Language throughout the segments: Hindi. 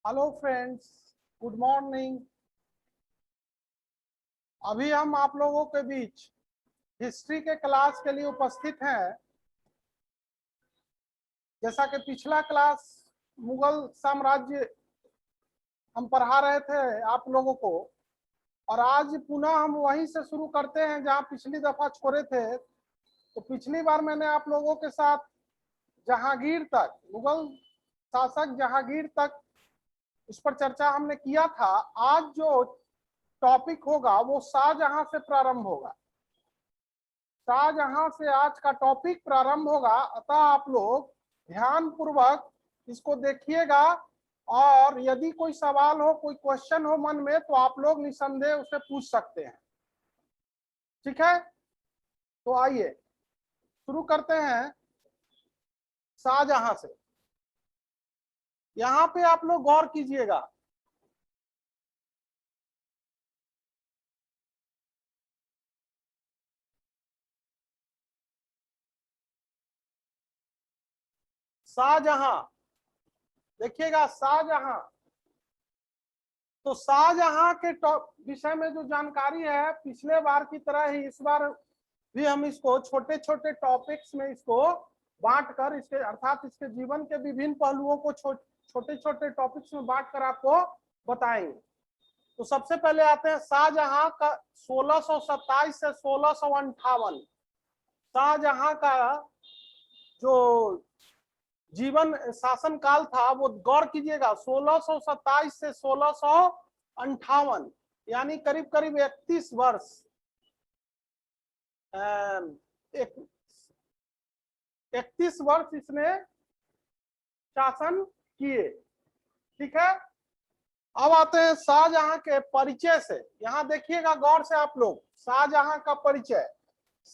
Hello friends, good morning. अभी हम आप लोगों के बीच हिस्ट्री के क्लास के लिए उपस्थित हैं। जैसा कि पिछला क्लास मुगल साम्राज्य हम पढ़ा रहे थे आप लोगों को, और आज पुनः हम वहीं से शुरू करते हैं जहां पिछली दफा छोड़े थे। तो पिछली बार मैंने आप लोगों के साथ जहांगीर तक, मुगल शासक जहांगीर तक उस पर चर्चा हमने किया था। आज जो टॉपिक होगा वो शाहजहां से प्रारंभ होगा। शाहजहां से आज का टॉपिक प्रारंभ होगा, अतः आप लोग ध्यान पूर्वक इसको देखिएगा, और यदि कोई सवाल हो, कोई क्वेश्चन हो मन में, तो आप लोग निसंदेह उसे पूछ सकते हैं। ठीक है, तो आइए शुरू करते हैं शाहजहां से। यहां पे आप लोग गौर कीजिएगा। शाहजहां, देखिएगा शाहजहां। तो शाहजहां के विषय में जो जानकारी है, पिछले बार की तरह ही इस बार भी हम इसको छोटे छोटे टॉपिक्स में इसको बांट कर, इसके अर्थात इसके जीवन के विभिन्न पहलुओं को छोटे छोटे टॉपिक्स में बांट कर आपको बताएंगे। तो सबसे पहले आते हैं शाहजहां का 1627 से 1658। शाहजहां का जो जीवन शासन काल था वो गौर कीजिएगा, 1627 से 1658, यानी करीब करीब 31 वर्ष 31 वर्ष इसने शासन किए। ठीक है, अब आते हैं शाहजहां के परिचय से। यहां देखिएगा गौर से आप लोग, शाहजहां का परिचय।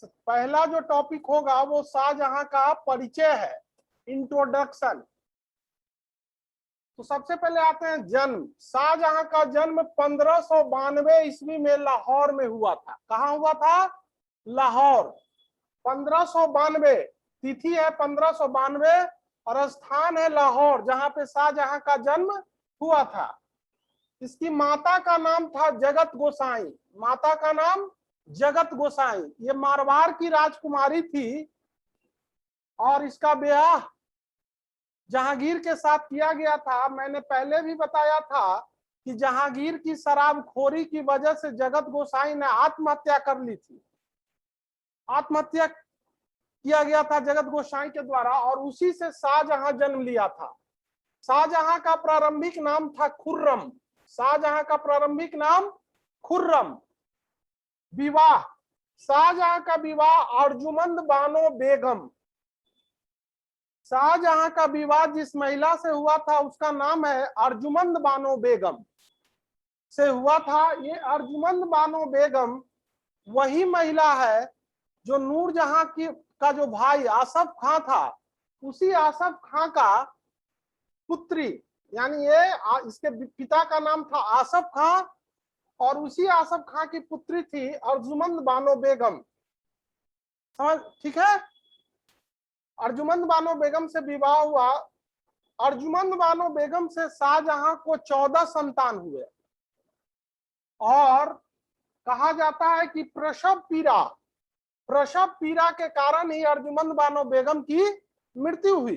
पहला जो टॉपिक होगा वो शाहजहां का परिचय है, इंट्रोडक्शन। तो सबसे पहले आते हैं जन्म। शाहजहां का जन्म 1592 ईस्वी में लाहौर में हुआ था। कहां हुआ था? लाहौर। 1592 तिथि है, 1592, और स्थान है लाहौर, जहां पे शाहजहां का जन्म हुआ था। इसकी माता का नाम था जगत गोसाई। माता का नाम जगत गोसाई। ये मारवाड़ की राजकुमारी थी, और इसका ब्याह जहांगीर के साथ किया गया था। मैंने पहले भी बताया था कि जहांगीर की शराबखोरी की वजह से जगत गोसाई ने आत्महत्या कर ली थी। आत्महत्या किया गया था जगत गोसाई के द्वारा, और उसी से शाहजहां जन्म लिया था। शाहजहां का प्रारंभिक नाम था खुर्रम। शाहजहां का प्रारंभिक नाम खुर्रम। विवाह, शाहजहां का विवाह अर्जुमंद बानो बेगम। शाहजहां का विवाह जिस महिला से हुआ था उसका नाम है अर्जुमंद बानो बेगम से हुआ था। ये अर्जुमंद बानो बेगम वही महिला है जो नूरजहां का जो भाई आसफ खां था, उसी आसफ खां का पुत्री, यानी ये इसके पिता का नाम था आसफ खां, और उसी आसफ खां की पुत्री थी अर्जुमंद बानो बेगम। समझ? ठीक है, अर्जुमंद बानो बेगम से विवाह हुआ। अर्जुमंद बानो बेगम से शाहजहां को 14 संतान हुए, और कहा जाता है कि प्रसव पीड़ा के कारण ही अर्जुमंद बानो बेगम की मृत्यु हुई।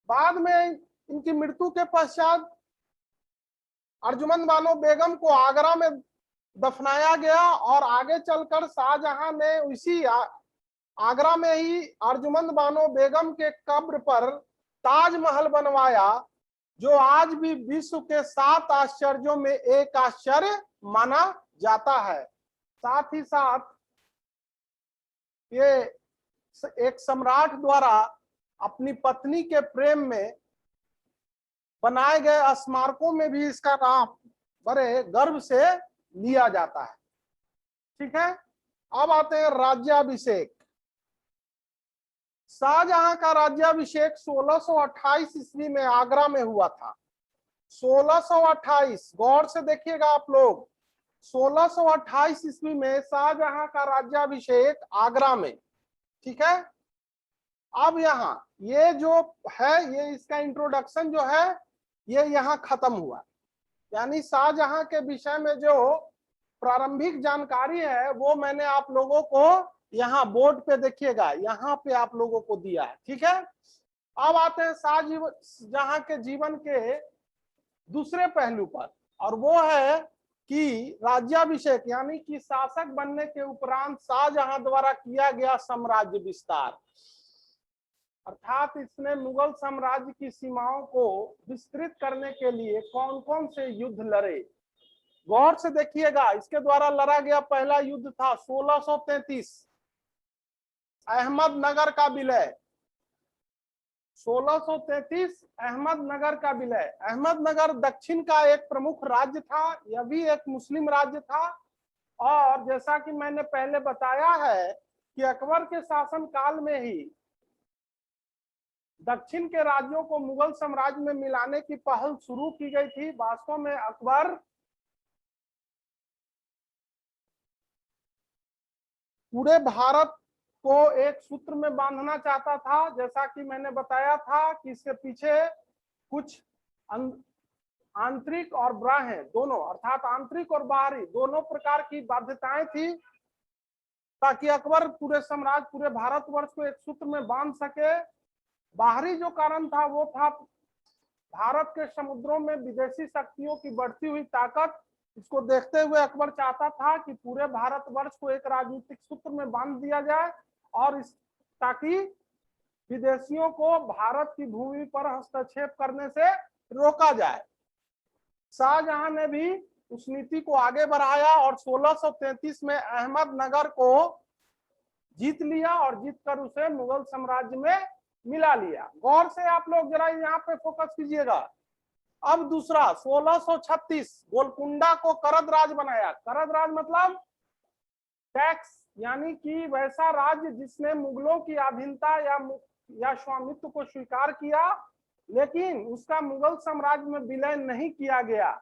बाद में इनकी मृत्यु के पश्चात अर्जुमंद बानो बेगम को आगरा में दफनाया गया, और आगे चलकर शाहजहां ने उसी आगरा में ही अर्जुमंद बानो बेगम के कब्र पर ताजमहल बनवाया, जो आज भी विश्व के 7 आश्चर्यों में एक आश्चर्य माना जाता है। साथ ही साथ ये एक सम्राट द्वारा अपनी पत्नी के प्रेम में बनाए गए स्मारकों में भी इसका नाम बड़े गर्व से लिया जाता है। ठीक है, अब आते हैं राज्याभिषेक। शाहजहां का राज्याभिषेक 1628 ईस्वी में आगरा में हुआ था। 1628, गौर से देखिएगा आप लोग, 1628 ईस्वी में शाहजहां का राज्याभिषेक आगरा में। ठीक है, अब यहाँ ये जो है, ये इसका इंट्रोडक्शन जो है ये यहाँ खत्म हुआ। यानी शाहजहां के विषय में जो प्रारंभिक जानकारी है वो मैंने आप लोगों को यहाँ बोर्ड पे देखिएगा, यहाँ पे आप लोगों को दिया है, ठीक है। अब आते हैं शाहजहां के जीवन के दूसरे पहलू पर, और वो है कि राज्याभिषेक, यानी कि शासक बनने के उपरांत शाहजहां द्वारा किया गया साम्राज्य विस्तार। अर्थात इसने मुगल साम्राज्य की सीमाओं को विस्तृत करने के लिए कौन कौन से युद्ध लड़े, गौर से देखिएगा। इसके द्वारा लड़ा गया पहला युद्ध था 1633 अहमदनगर का विलय। 1633 अहमदनगर का विलय। अहमदनगर दक्षिण का एक प्रमुख राज्य था, यह भी एक मुस्लिम राज्य था। और जैसा कि मैंने पहले बताया है कि अकबर के शासन काल में ही दक्षिण के राज्यों को मुगल साम्राज्य में मिलाने की पहल शुरू की गई थी। वास्तव में अकबर पूरे भारत को एक सूत्र में बांधना चाहता था। जैसा कि मैंने बताया था कि इसके पीछे कुछ आंतरिक और बाह्य दोनों, अर्थात आंतरिक और बाहरी दोनों प्रकार की बाध्यताएं थी, ताकि अकबर पूरे साम्राज्य, पूरे भारतवर्ष को एक सूत्र में बांध सके। बाहरी जो कारण था वो था भारत के समुद्रों में विदेशी शक्तियों की बढ़ती हुई ताकत। इसको देखते हुए अकबर चाहता था कि पूरे भारतवर्ष को एक राजनीतिक सूत्र में बांध दिया जाए, और इस ताकि विदेशियों को भारत की भूमि पर हस्तक्षेप करने से रोका जाए। शाहजहां ने भी उस नीति को आगे बढ़ाया और 1633 में अहमदनगर को जीत लिया और जीतकर उसे मुगल साम्राज्य में मिला लिया। गौर से आप लोग जरा यहाँ पे फोकस कीजिएगा। अब दूसरा 1636 गोलकुंडा को करद राज बनाया। करद राज मतलब टैक्स, यानी कि वैसा राज्य जिसने मुगलों की अधीनता या स्वामित्व को स्वीकार किया, लेकिन उसका मुगल साम्राज्य में विलय नहीं किया गया,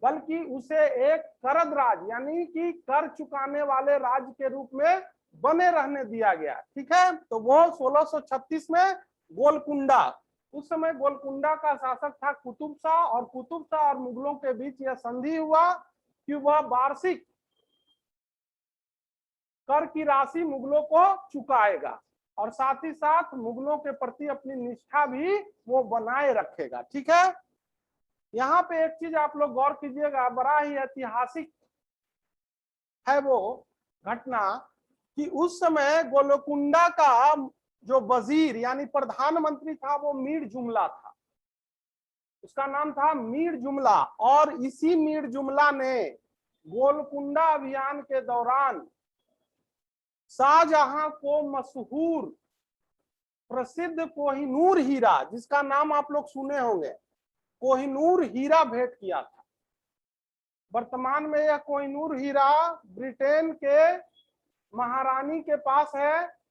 बल्कि उसे एक करद राज यानी कि कर चुकाने वाले राज्य के रूप में बने रहने दिया गया। ठीक है, तो वो 1636 में गोलकुंडा, उस समय गोलकुंडा का शासक था कुतुब शाह, और कुतुब शाह और मुगलों के बीच यह संधि हुआ कि वह वार्षिक कर की राशि मुगलों को चुकाएगा और साथ ही साथ मुगलों के प्रति अपनी निष्ठा भी वो बनाए रखेगा। ठीक है, यहाँ पे एक चीज आप लोग गौर कीजिएगा, बड़ा ही ऐतिहासिक है वो घटना कि उस समय गोलकुंडा का जो वजीर यानी प्रधानमंत्री था वो मीर जुमला था, उसका नाम था मीर जुमला। और इसी मीर जुमला ने गोलकुंडा अभियान के दौरान शाहजहां को मशहूर प्रसिद्ध कोहिनूर हीरा, जिसका नाम आप लोग सुने होंगे, कोहिनूर हीरा भेंट किया था। वर्तमान में यह कोहिनूर हीरा ब्रिटेन के महारानी के पास है,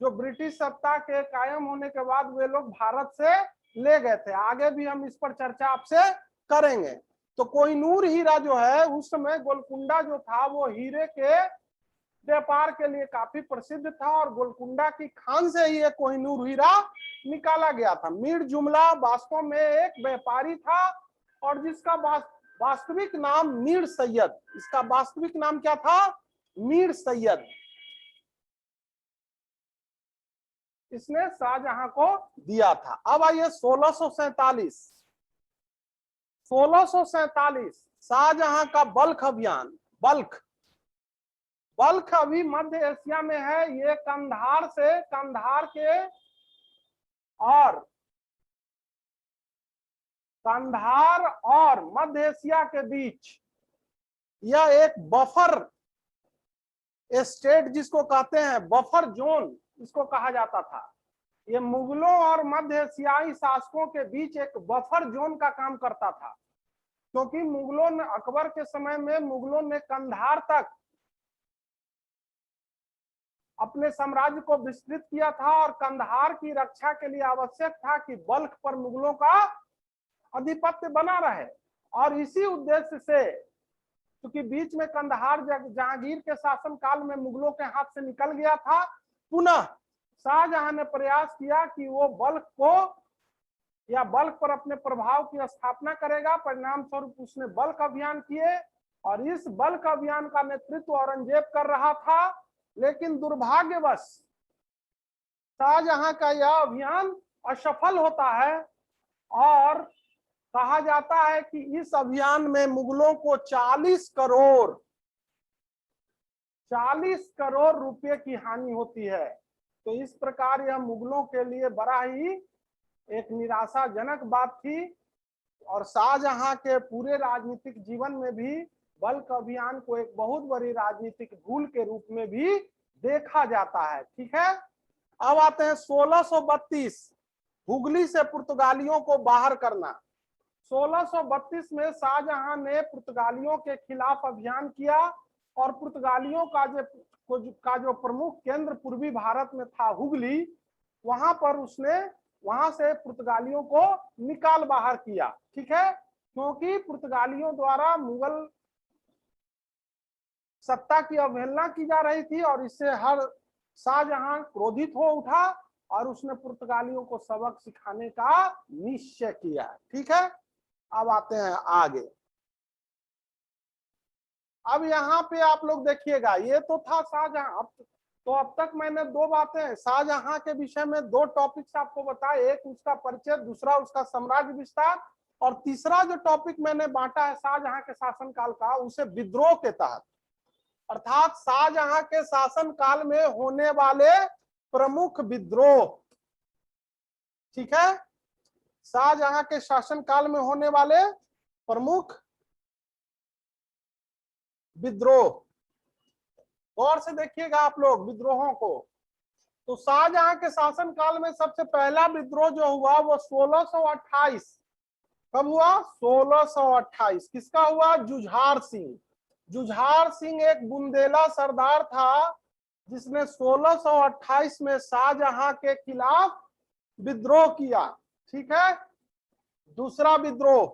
जो ब्रिटिश सत्ता के कायम होने के बाद वे लोग भारत से ले गए थे। आगे भी हम इस पर चर्चा आपसे करेंगे। तो कोहिनूर हीरा जो है, उस समय गोलकुंडा जो था वो हीरे के व्यापार के लिए काफी प्रसिद्ध था, और गोलकुंडा की खान से ही एक कोहिनूर हीरा निकाला गया था। मीर जुमला वास्तव में एक व्यापारी था और जिसका वास्तविक नाम मीर सैयद, इसका वास्तविक नाम क्या था? मीर सैयद। इसने शाहजहां को दिया था। अब आइए 1647 शाहजहां का बल्ख अभियान। बल्ख अभी मध्य एशिया में है। ये कंधार और मध्य एशिया के बीच यह एक बफर स्टेट, जिसको कहते हैं बफर जोन, इसको कहा जाता था। ये मुगलों और मध्य एशियाई शासकों के बीच एक बफर जोन का काम करता था, क्योंकि मुगलों ने, अकबर के समय में मुगलों ने कंधार तक अपने साम्राज्य को विस्तृत किया था, और कंधार की रक्षा के लिए आवश्यक था कि बल्ख पर मुगलों का आधिपत्य बना रहे। और इसी उद्देश्य से, क्योंकि बीच में कंधार जहांगीर के शासन काल में मुगलों के हाथ से निकल गया था, पुनः शाहजहां ने प्रयास किया कि वो बल्ख को या बल्क पर अपने प्रभाव की स्थापना करेगा। परिणाम स्वरूप उसने बल्क अभियान किए और इस बल्क अभियान का नेतृत्व औरंगजेब कर रहा था, लेकिन दुर्भाग्यवश शाहजहां का यह अभियान असफल होता है और कहा जाता है कि इस अभियान में मुगलों को 40 करोड़ रुपए की हानि होती है। तो इस प्रकार यह मुगलों के लिए बड़ा ही एक निराशाजनक बात थी और शाहजहां के पूरे राजनीतिक जीवन में भी बल्क अभियान को एक बहुत बड़ी राजनीतिक भूल के रूप में भी देखा जाता है। ठीक है, अब आते हैं 1632, हुगली से पुर्तगालियों को बाहर करना। 1632 में शाहजहां ने पुर्तगालियों के खिलाफ अभियान किया और पुर्तगालियों का जो प्रमुख केंद्र पूर्वी भारत में था हुगली, वहां से पुर्तगालियों को निकाल बाहर किया। ठीक है, क्योंकि पुर्तगालियों द्वारा मुगल सत्ता की अवहेलना की जा रही थी और इससे हर शाहजहां क्रोधित हो उठा और उसने पुर्तगालियों को सबक सिखाने का निश्चय किया। ठीक है, अब आते हैं आगे। अब यहाँ पे आप लोग देखिएगा, ये तो था शाहजहां। अब तक मैंने दो बातें शाहजहां के विषय में, दो टॉपिक्स आपको बताए, एक उसका परिचय, दूसरा उसका साम्राज्य विस्तार, और तीसरा जो टॉपिक मैंने बांटा है शाहजहां के शासनकाल का, उसे विद्रोह के तहत, अर्थात शाहजहां के शासन काल में होने वाले प्रमुख विद्रोह। ठीक है, शाहजहां के शासन काल में होने वाले प्रमुख विद्रोह, गौर से देखिएगा आप लोग विद्रोहों को। तो शाहजहां के शासन काल में सबसे पहला विद्रोह जो हुआ वो 1628, कब हुआ? 1628। किसका हुआ? जुझार सिंह। जुझार सिंह एक बुंदेला सरदार था जिसने 1628 में शाहजहां के खिलाफ विद्रोह किया। ठीक है, दूसरा विद्रोह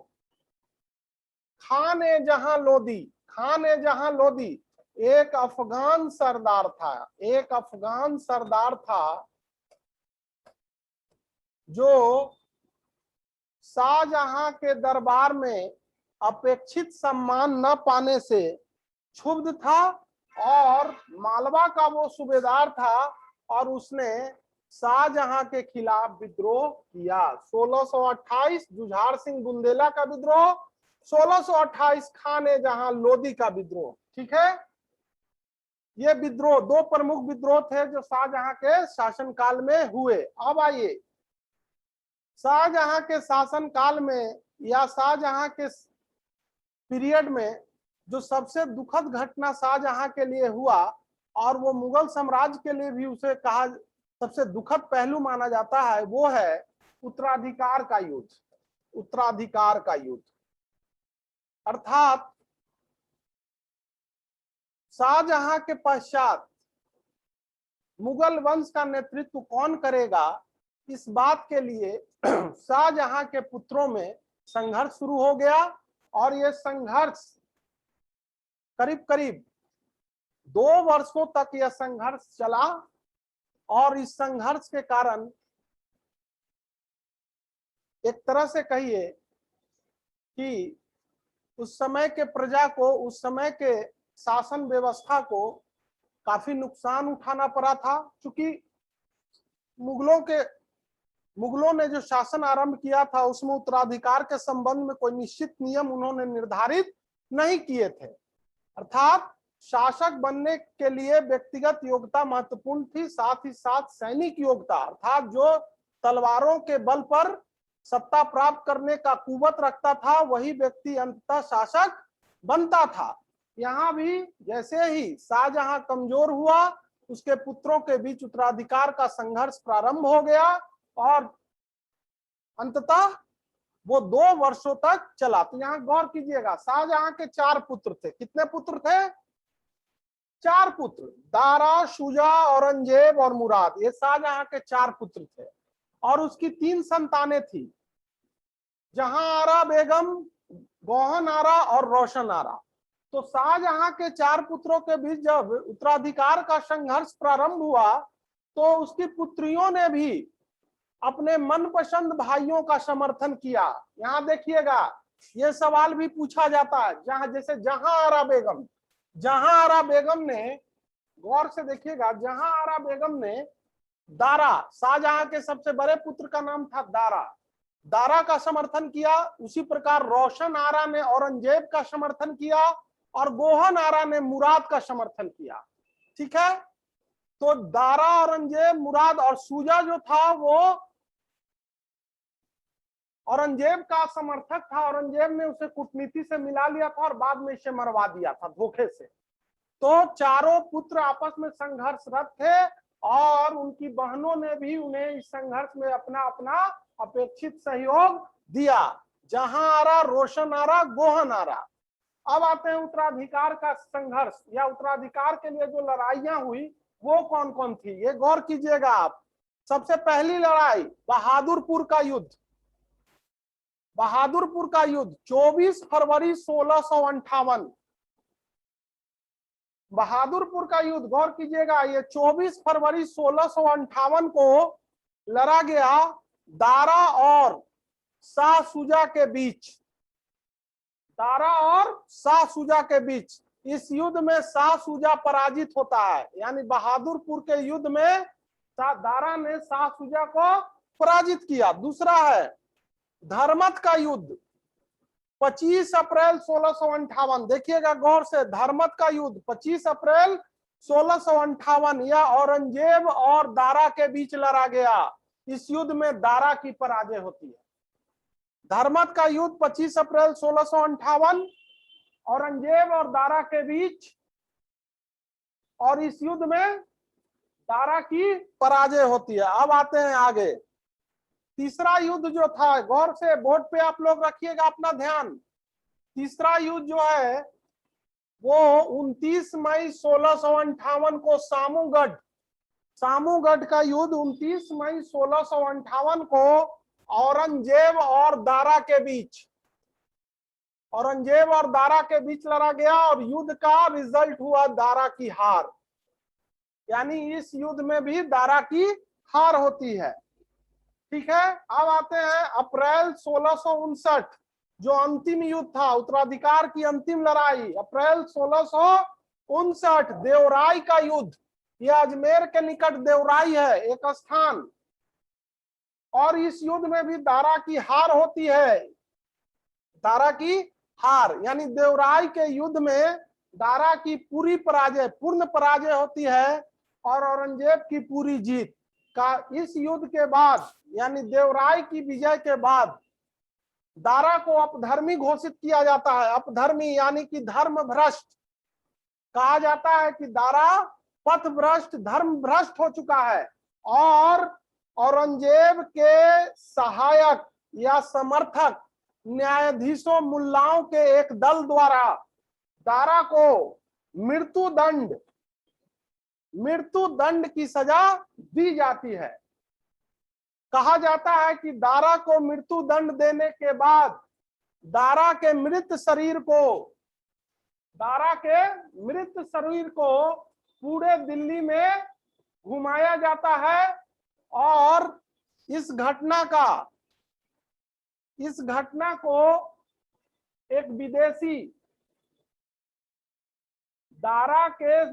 खान-ए-जहां लोदी। खान-ए-जहां लोदी एक अफगान सरदार था, जो शाहजहां के दरबार में अपेक्षित सम्मान न पाने से क्षुब्ध था और मालवा का वो सूबेदार था और उसने शाहजहां के खिलाफ विद्रोह किया। 1628 जुझार सिंह बुंदेला का विद्रोह, 1628 खान-ए-जहां लोदी का विद्रोह। ठीक है, ये विद्रोह दो प्रमुख विद्रोह थे जो शाहजहां के शासनकाल में हुए। अब आइए, शाहजहां के शासनकाल में या शाहजहां के पीरियड में जो सबसे दुखद घटना शाहजहां के लिए हुआ, और वो मुगल साम्राज्य के लिए भी उसे कहा सबसे दुखद पहलू माना जाता है, वो है उत्तराधिकार का युद्ध। उत्तराधिकार का युद्ध अर्थात शाहजहां के पश्चात मुगल वंश का नेतृत्व कौन करेगा, इस बात के लिए शाहजहां के पुत्रों में संघर्ष शुरू हो गया और ये संघर्ष करीब करीब 2 वर्षों तक यह संघर्ष चला और इस संघर्ष के कारण एक तरह से कहिए कि उस समय के प्रजा को, उस समय के शासन व्यवस्था को काफी नुकसान उठाना पड़ा था, क्योंकि मुगलों ने जो शासन आरंभ किया था उसमें उत्तराधिकार के संबंध में कोई निश्चित नियम उन्होंने निर्धारित नहीं किए थे। अर्थात शासक बनने के लिए व्यक्तिगत योग्यता महत्वपूर्ण थी, साथ ही साथ सैनिक योग्यता, अर्थात जो तलवारों के बल पर सत्ता प्राप्त करने का कुवत रखता था वही व्यक्ति अंततः शासक बनता था। यहाँ भी जैसे ही शाहजहां कमजोर हुआ, उसके पुत्रों के बीच उत्तराधिकार का संघर्ष प्रारंभ हो गया और अंततः वो 2 वर्षों तक चला। तो यहाँ गौर कीजिएगा, शाहजहां के 4 पुत्र थे। कितने पुत्र थे? 4 पुत्र, दारा, शुजा, औरंगजेब और मुराद, ये शाहजहां के 4 पुत्र थे और उसकी 3 संतानें थी, जहां आरा बेगम, गौहन आरा और रोशन आरा। तो शाहजहां के 4 पुत्रों के बीच जब उत्तराधिकार का संघर्ष प्रारंभ हुआ तो उसकी पुत्रियों ने भी अपने मनपसंद भाइयों का समर्थन किया। यहाँ देखिएगा ये सवाल भी पूछा जाता है, जहां जैसे जहां आरा बेगम, जहां आरा बेगम ने, गौर से देखिएगा, जहां आरा बेगम ने दारा, शाहजहां के सबसे बड़े पुत्र का नाम था दारा, दारा का समर्थन किया। उसी प्रकार रोशन आरा ने औरंगजेब का समर्थन किया और गोहन आरा ने मुराद का समर्थन किया। ठीक है, तो दारा, औरंगजेब, मुराद और सूजा जो था वो औरंगजेब का समर्थक था। औरंगजेब ने उसे कूटनीति से मिला लिया था और बाद में इसे मरवा दिया था धोखे से। तो चारों पुत्र आपस में संघर्षरत थे और उनकी बहनों ने भी उन्हें इस संघर्ष में अपना अपना अपेक्षित सहयोग दिया। जहां आरा, रोशन आरा, गोहन आरा। अब आते हैं उत्तराधिकार का संघर्ष या उत्तराधिकार के लिए जो लड़ाइयां हुई वो कौन कौन थी, ये गौर कीजिएगा आप। सबसे पहली लड़ाई बहादुरपुर का युद्ध। बहादुरपुर का युद्ध 24 फरवरी 1658। बहादुरपुर का युद्ध गौर कीजिएगा, ये 24 फरवरी 1658 को लड़ा गया दारा और शाह सुजा के बीच। दारा और शाह सुजा के बीच। इस युद्ध में शाह सुजा पराजित होता है, यानी बहादुरपुर के युद्ध में दारा ने शाह सुजा को पराजित किया। दूसरा है धर्मत का युद्ध 25 अप्रैल 1658। देखिएगा गौर से, धर्मत का युद्ध 25 अप्रैल 1658 यह औरंगजेब और दारा के बीच लड़ा गया। इस युद्ध में दारा की पराजय होती है। धर्मत का युद्ध 25 अप्रैल 1658 औरंगजेब और दारा के बीच, और इस युद्ध में दारा की पराजय होती है। अब आते हैं आगे, तीसरा युद्ध जो था, गौर से बोर्ड पे आप लोग रखिएगा अपना ध्यान। तीसरा युद्ध जो है वो 29 मई 1658 को सामूगढ़, सामूगढ़ का युद्ध 29 मई 1658 को औरंगजेब और दारा के बीच, औरंगजेब और दारा के बीच लड़ा गया और युद्ध का रिजल्ट हुआ दारा की हार। यानी इस युद्ध में भी दारा की हार होती है। ठीक है, अब आते हैं अप्रैल 1659, जो अंतिम युद्ध था, उत्तराधिकार की अंतिम लड़ाई। अप्रैल 1659 देवराई का युद्ध। यह अजमेर के निकट देवराई है एक स्थान, और इस युद्ध में भी दारा की हार होती है। दारा की हार, यानी देवराई के युद्ध में दारा की पूरी पराजय, पूर्ण पराजय होती है और औरंगजेब की पूरी जीत का। इस युद्ध के बाद, यानी देवराई की विजय के बाद, दारा को अपधर्मी घोषित किया जाता है। अपधर्मी यानी कि धर्म भ्रष्ट। कहा जाता है कि दारा पथ भ्रष्ट, धर्म भ्रष्ट हो चुका है और औरंगजेब के सहायक या समर्थक न्यायाधीशों, मुल्लाओं के एक दल द्वारा दारा को मृत्यु दंड की सजा दी जाती है। कहा जाता है कि दारा को मृत्यु दंड देने के बाद दारा के मृत शरीर को पूरे दिल्ली में घुमाया जाता है और इस घटना को एक विदेशी, दारा के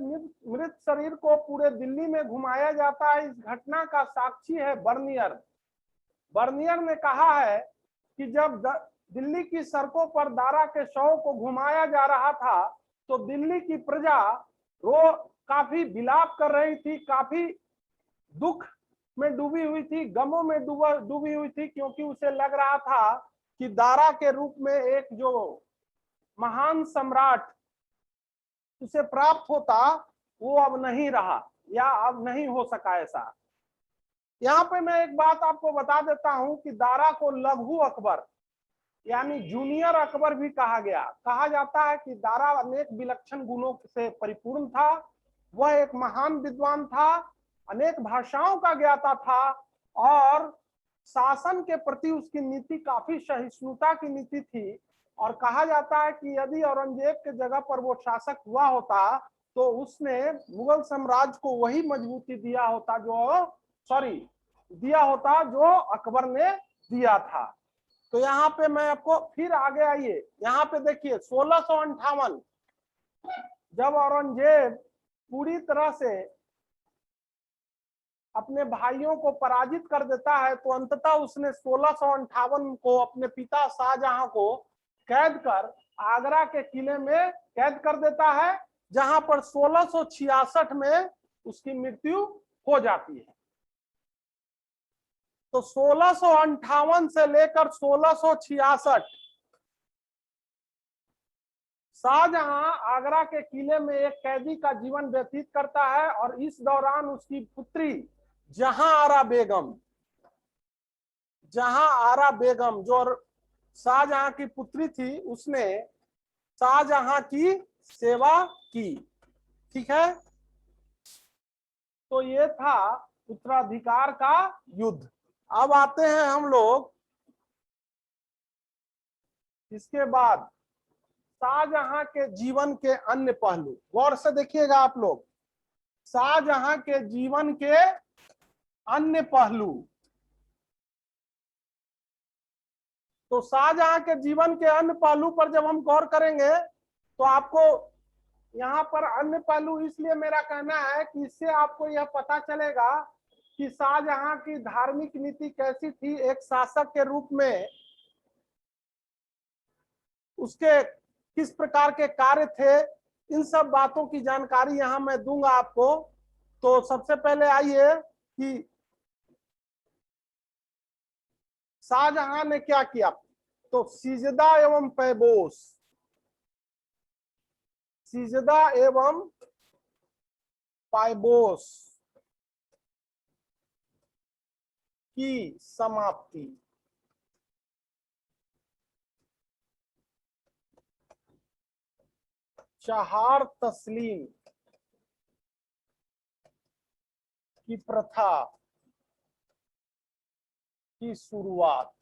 मृत शरीर को पूरे दिल्ली में घुमाया जाता है। इस घटना का साक्षी है बर्नियर। बर्नियर ने कहा है कि जब दिल्ली की सड़कों पर दारा के शव को घुमाया जा रहा था तो दिल्ली की प्रजा काफी विलाप कर रही थी, काफी दुख में डूबी हुई थी, गमों में डूबी हुई थी, क्योंकि उसे लग रहा था कि दारा के रूप में एक जो महान सम्राट उसे प्राप्त होता वो अब नहीं रहा या अब नहीं हो सका ऐसा। यहाँ पे मैं एक बात आपको बता देता हूं कि दारा को लघु अकबर यानी जूनियर अकबर भी कहा गया। कहा जाता है कि दारा अनेक विलक्षण गुणों से परिपूर्ण था। वह एक महान विद्वान था, अनेक भाषाओं का ज्ञाता था और शासन के प्रति उसकी नीति काफी सहिष्णुता की नीति थी। और कहा जाता है कि यदि औरंगजेब के जगह पर वो शासक हुआ होता तो उसने मुगल साम्राज्य को वही मजबूती दिया होता जो दिया होता जो अकबर ने दिया था। तो यहाँ पे मैं आपको फिर आगे आइए, यहाँ पे देखिए 1658 जब औरंगजेब पूरी तरह से अपने भाइयों को पराजित कर देता है, तो अंततः उसने 1658 को अपने पिता शाहजहां को कैद कर आगरा के किले में कैद कर देता है, जहां पर 1666 में उसकी मृत्यु हो जाती है। तो 1658 से लेकर 1666 शाहजहां आगरा के किले में एक कैदी का जीवन व्यतीत करता है, और इस दौरान उसकी पुत्री जहां आरा बेगम जो शाहजहां की पुत्री थी, उसने शाहजहां की सेवा की। ठीक है, तो ये था उत्तराधिकार का युद्ध। अब आते हैं हम लोग इसके बाद शाहजहां के जीवन के अन्य पहलू। गौर से देखिएगा आप लोग, शाहजहां के जीवन के अन्य पहलू। तो शाहजहां के जीवन के अन्य पहलू पर जब हम गौर करेंगे तो आपको यहाँ पर अन्य पहलू इसलिए मेरा कहना है कि इससे आपको यह पता चलेगा कि शाहजहां की धार्मिक नीति कैसी थी, एक शासक के रूप में उसके किस प्रकार के कार्य थे, इन सब बातों की जानकारी यहाँ मैं दूंगा आपको। तो सबसे पहले आइए कि शाहजहां ने क्या किया। तो सिजदा एवं पैबोस, सिजदा एवं पायबोस की समाप्ति। चहार तस्लीम की प्रथा की शुरुआत।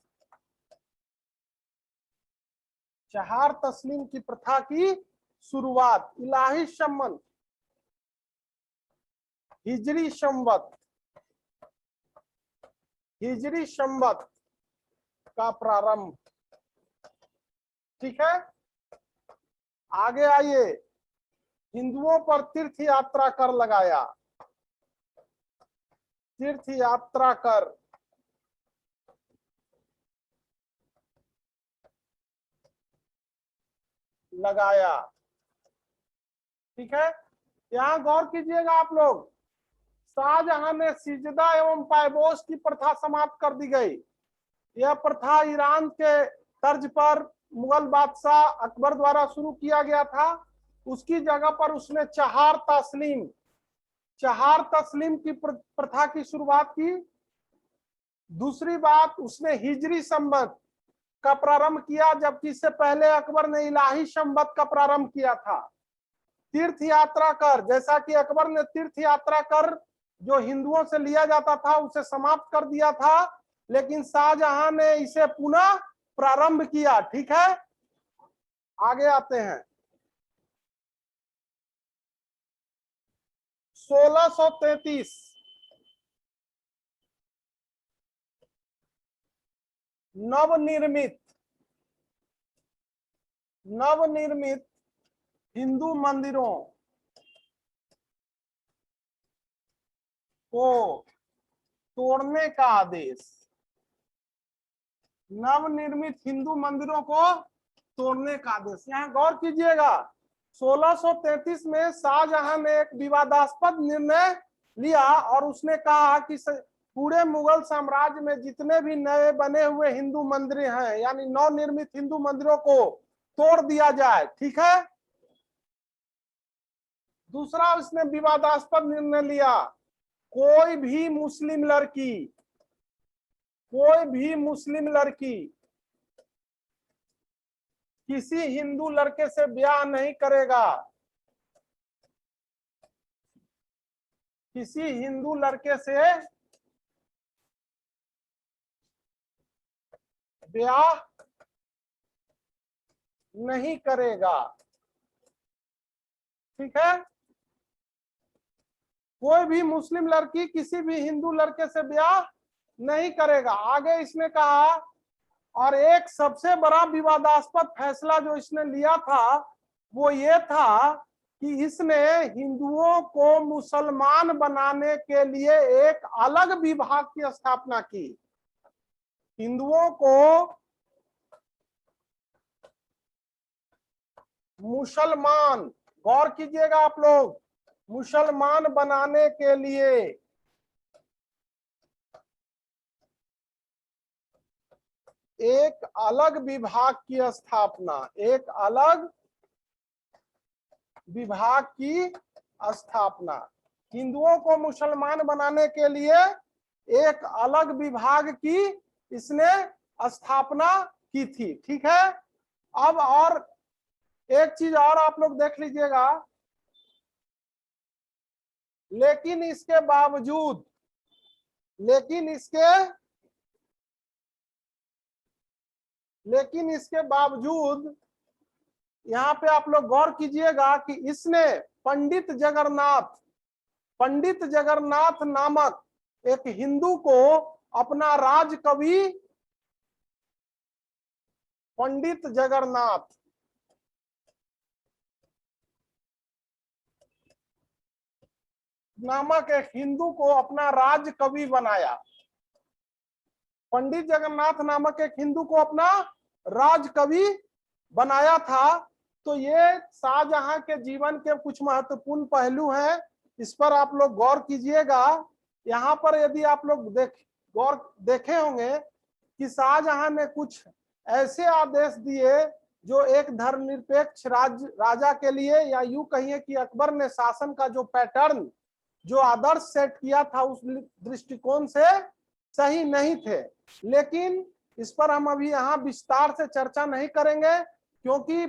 चहार तस्लीम की प्रथा की शुरुआत इलाही सम्मत हिजरी संवत का प्रारंभ। ठीक है, आगे आइए, हिंदुओं पर तीर्थ यात्रा कर लगाया। तीर्थ यात्रा कर लगाया। ठीक है, यहाँ गौर कीजिएगा आप लोग, शाहजहां ने सिजदा एवं पायबोस की प्रथा समाप्त कर दी गई। यह प्रथा ईरान के तर्ज पर मुगल बादशाह अकबर द्वारा शुरू किया गया था। उसकी जगह पर उसने चहार तस्लीम की प्रथा की शुरुआत की। दूसरी बात, उसने हिजरी संवत का प्रारंभ किया, जबकि इससे पहले अकबर ने इलाही संवत का प्रारंभ किया था। तीर्थ यात्रा कर, जैसा कि अकबर ने तीर्थ यात्रा कर जो हिंदुओं से लिया जाता था उसे समाप्त कर दिया था, लेकिन शाहजहां ने इसे पुनः प्रारंभ किया। ठीक है, आगे आते हैं। 1633 नवनिर्मित हिंदू मंदिरों को तोड़ने का आदेश। नवनिर्मित हिंदू मंदिरों को तोड़ने का आदेश। यहाँ गौर कीजिएगा, 1633 में शाहजहां ने एक विवादास्पद निर्णय लिया और उसने कहा कि पूरे मुगल साम्राज्य में जितने भी नए बने हुए हिंदू मंदिर हैं, यानी नवनिर्मित हिंदू मंदिरों को तोड़ दिया जाए। ठीक है, दूसरा उसने विवादास्पद निर्णय लिया, कोई भी मुस्लिम लड़की किसी हिंदू लड़के से ब्याह नहीं करेगा। किसी हिंदू लड़के से ब्याह नहीं करेगा। ठीक है, कोई भी मुस्लिम लड़की किसी भी हिंदू लड़के से ब्याह नहीं करेगा। आगे इसने कहा, और एक सबसे बड़ा विवादास्पद फैसला जो इसने लिया था वो ये था कि इसने हिंदुओं को मुसलमान बनाने के लिए एक अलग विभाग की स्थापना की। हिंदुओं को मुसलमान, गौर कीजिएगा आप लोग, मुसलमान बनाने के लिए एक अलग विभाग की स्थापना, एक अलग विभाग की स्थापना। हिंदुओं को मुसलमान बनाने के लिए एक अलग विभाग की इसने स्थापना की थी। ठीक है। अब और एक चीज और आप लोग देख लीजिएगा, लेकिन इसके बावजूद, लेकिन इसके बावजूद यहाँ पे आप लोग गौर कीजिएगा कि इसने पंडित जगन्नाथ नामक एक हिंदू को अपना राजकवि, पंडित जगन्नाथ नामक एक हिंदू को अपना राजकवि बनाया। पंडित जगन्नाथ नामक एक हिंदू को अपना राजकवि बनाया था। तो ये शाहजहां के जीवन के कुछ महत्वपूर्ण पहलू हैं, इस पर आप लोग गौर कीजिएगा। यहाँ पर यदि आप लोग देखे होंगे कि शाहजहां ने कुछ ऐसे आदेश दिए जो एक धर्मनिरपेक्ष राजा के लिए, या यूं कहिए कि अकबर ने शासन का जो पैटर्न, जो आदर्श सेट किया था, उस दृष्टिकोण से सही नहीं थे। लेकिन इस पर हम अभी यहाँ विस्तार से चर्चा नहीं करेंगे, क्योंकि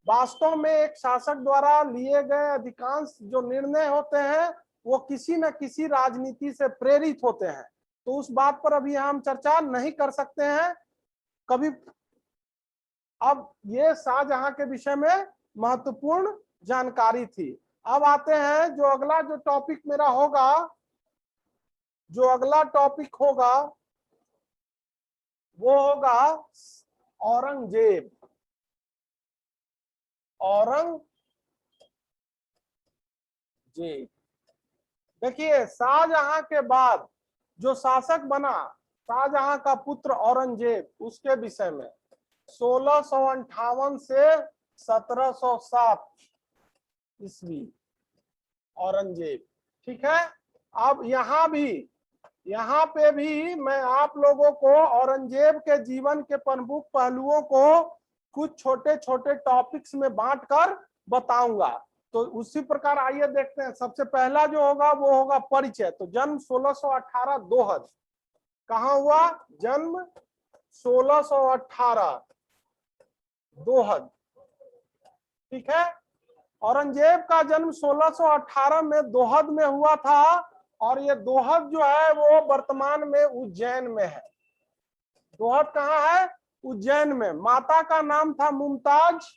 वास्तव में एक शासक द्वारा लिए गए अधिकांश जो निर्णय होते हैं वो किसी न किसी राजनीति से प्रेरित होते हैं। तो उस बात पर अभी हम चर्चा नहीं कर सकते हैं कभी। अब ये शाहजहां के विषय में महत्वपूर्ण जानकारी थी। अब आते हैं जो अगला जो टॉपिक मेरा होगा, जो अगला टॉपिक होगा वो होगा औरंगजेब। देखिए, शाहजहां के बाद जो शासक बना, शाहजहां का पुत्र औरंगजेब, उसके विषय में 1658 से 1707 ईस्वी औरंगजेब। ठीक है। अब यहाँ पे भी मैं आप लोगों को औरंगजेब के जीवन के प्रमुख पहलुओं को कुछ छोटे छोटे टॉपिक्स में बांटकर बताऊंगा। तो उसी प्रकार आइए देखते हैं। सबसे पहला जो होगा वो होगा परिचय। तो जन्म 1618 दोहद, कहाँ हुआ जन्म? 1618 दोहद। ठीक है। औरंगजेब का जन्म 1618 में दोहद में हुआ था, और ये दोहद जो है वो वर्तमान में उज्जैन में है। दोहद कहाँ है? उज्जैन में। माता का नाम था मुमताज,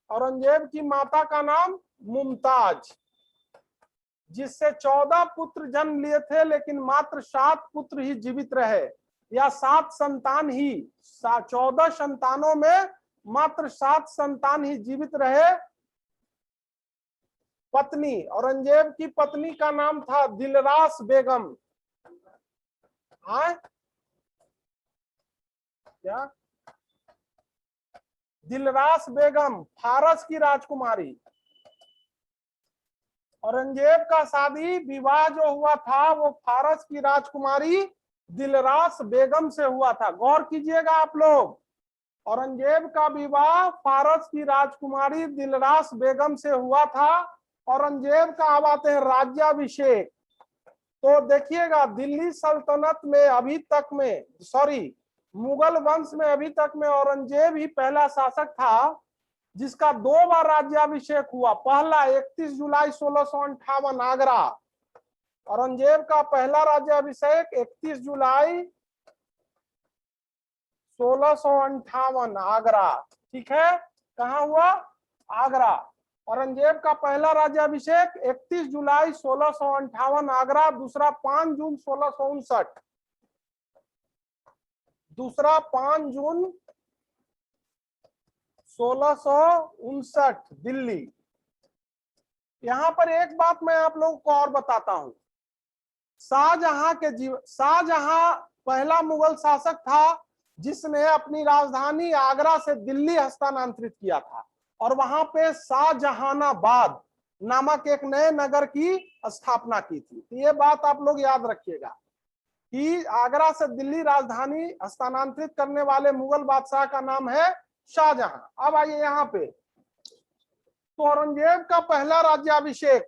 औरंगजेब की माता का नाम मुमताज, जिससे 14 पुत्र जन्म लिए थे, लेकिन मात्र 7 पुत्र ही जीवित रहे, या 7 संतान ही, 14 संतानों में मात्र 7 संतान ही जीवित रहे। पत्नी, औरंगजेब की पत्नी का नाम था दिलरास बेगम। हाँ क्या? दिलरास बेगम, फारस की राजकुमारी। औरंगजेब का शादी विवाह जो हुआ था वो फारस की राजकुमारी दिलरास बेगम से हुआ था। गौर कीजिएगा आप लोग, औरंगजेब का विवाह फारस की राजकुमारी दिलरास बेगम से हुआ था। औरंगजेब का अब आते हैं राज्याभिषेक। तो देखिएगा, दिल्ली सल्तनत में अभी तक में, मुगल वंश में अभी तक में औरंगजेब ही पहला शासक था जिसका 2 बार राज्याभिषेक हुआ। पहला 31 जुलाई 1658 आगरा, औरंगजेब का पहला राज्याभिषेक 31 जुलाई 1658 आगरा। ठीक है। कहाँ हुआ? आगरा। औरंगजेब का पहला राज्याभिषेक 31 जुलाई 1658 आगरा, दूसरा 5 जून 1659, दूसरा 5 जून 1659 दिल्ली। यहां पर एक बात मैं आप लोगों को और बताता हूं, शाहजहां पहला मुगल शासक था जिसने अपनी राजधानी आगरा से दिल्ली हस्तांतरित किया था और वहां पे शाहजहानाबाद नामक एक नए नगर की स्थापना की थी। तो ये बात आप लोग याद रखिएगा कि आगरा से दिल्ली राजधानी हस्तांतरित करने वाले मुगल बादशाह का नाम है शाहजहां। अब आइए यहाँ पे, तो औरंगजेब का पहला राज्याभिषेक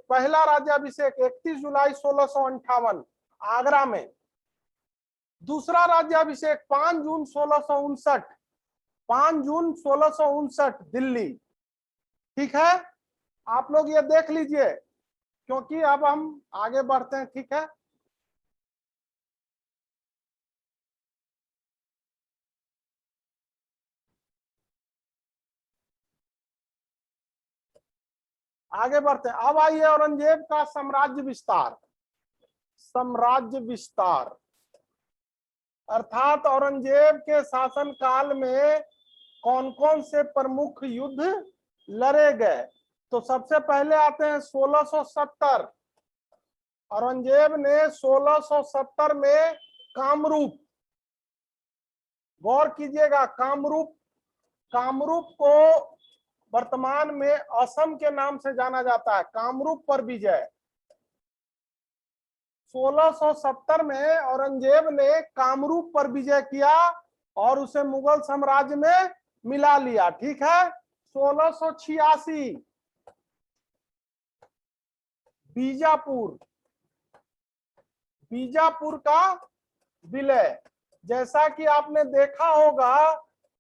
31 जुलाई 1658 आगरा में, दूसरा राज्याभिषेक 5 जून 1659 दिल्ली। ठीक है, आप लोग ये देख लीजिए क्योंकि अब हम आगे बढ़ते हैं। ठीक है, आगे बढ़ते हैं। अब आइए औरंगजेब का साम्राज्य विस्तार अर्थात औरंगजेब के शासन काल में कौन कौन से प्रमुख युद्ध लड़े गए। तो सबसे पहले आते हैं 1670। औरंगजेब ने 1670 में कामरूप, गौर कीजिएगा, कामरूप को वर्तमान में असम के नाम से जाना जाता है, कामरूप पर विजय। 1670 में औरंगजेब ने कामरूप पर विजय किया और उसे मुगल साम्राज्य में मिला लिया। ठीक है, 1686 बीजापुर का विलय। जैसा कि आपने देखा होगा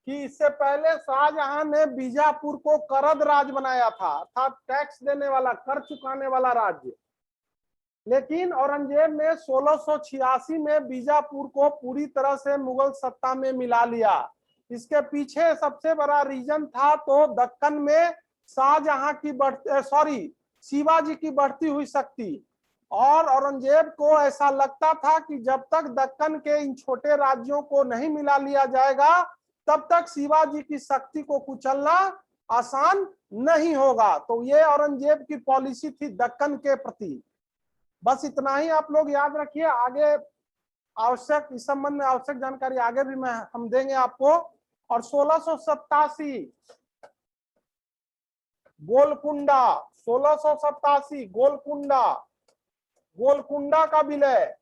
कि इससे पहले शाहजहां ने बीजापुर को करद राज बनाया था, अर्थात टैक्स देने वाला, कर चुकाने वाला राज्य। लेकिन औरंगजेब ने 1686 में बीजापुर को पूरी तरह से मुगल सत्ता में मिला लिया। इसके पीछे सबसे बड़ा रीजन था तो दक्कन में शाहजहां की शिवाजी की बढ़ती हुई शक्ति, और औरंगजेब को ऐसा लगता था कि जब तक दक्कन के इन छोटे राज्यों को नहीं मिला लिया जाएगा तब तक शिवाजी की शक्ति को कुचलना आसान नहीं होगा। तो ये औरंगजेब की पॉलिसी थी दक्कन के प्रति। बस इतना ही आप लोग याद रखिए, आगे आवश्यक इस संबंध में आवश्यक जानकारी आगे भी हम देंगे आपको। और 1687 गोलकुंडा का विलय।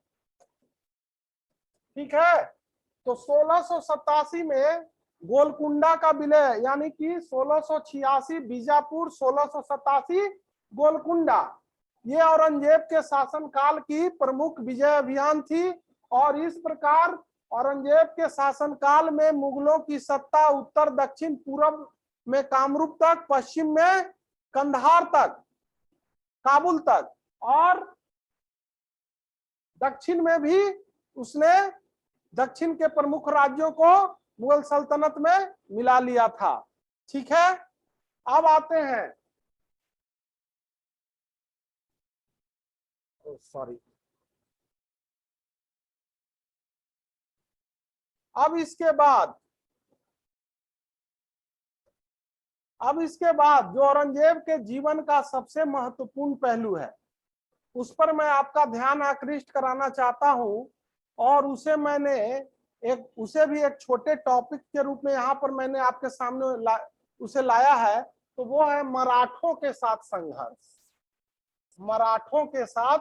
ठीक है, तो 1687 में गोलकुंडा का विलय, यानी कि 1686 बीजापुर, 1687 गोलकुंडा, ये औरंगजेब के शासनकाल की प्रमुख विजय अभियान थी। और इस प्रकार औरंगजेब के शासनकाल में मुगलों की सत्ता उत्तर दक्षिण पूर्व में कामरूप तक, पश्चिम में कंधार तक, काबुल तक, और दक्षिण में भी उसने दक्षिण के प्रमुख राज्यों को मुगल सल्तनत में मिला लिया था। ठीक है, अब आते हैं, अब इसके बाद जो औरंगजेब के जीवन का सबसे महत्वपूर्ण पहलू है उस पर मैं आपका ध्यान आकृष्ट कराना चाहता हूं, और उसे भी एक छोटे टॉपिक के रूप में यहाँ पर मैंने आपके सामने उसे लाया है। तो वो है मराठों के साथ संघर्ष। मराठों के साथ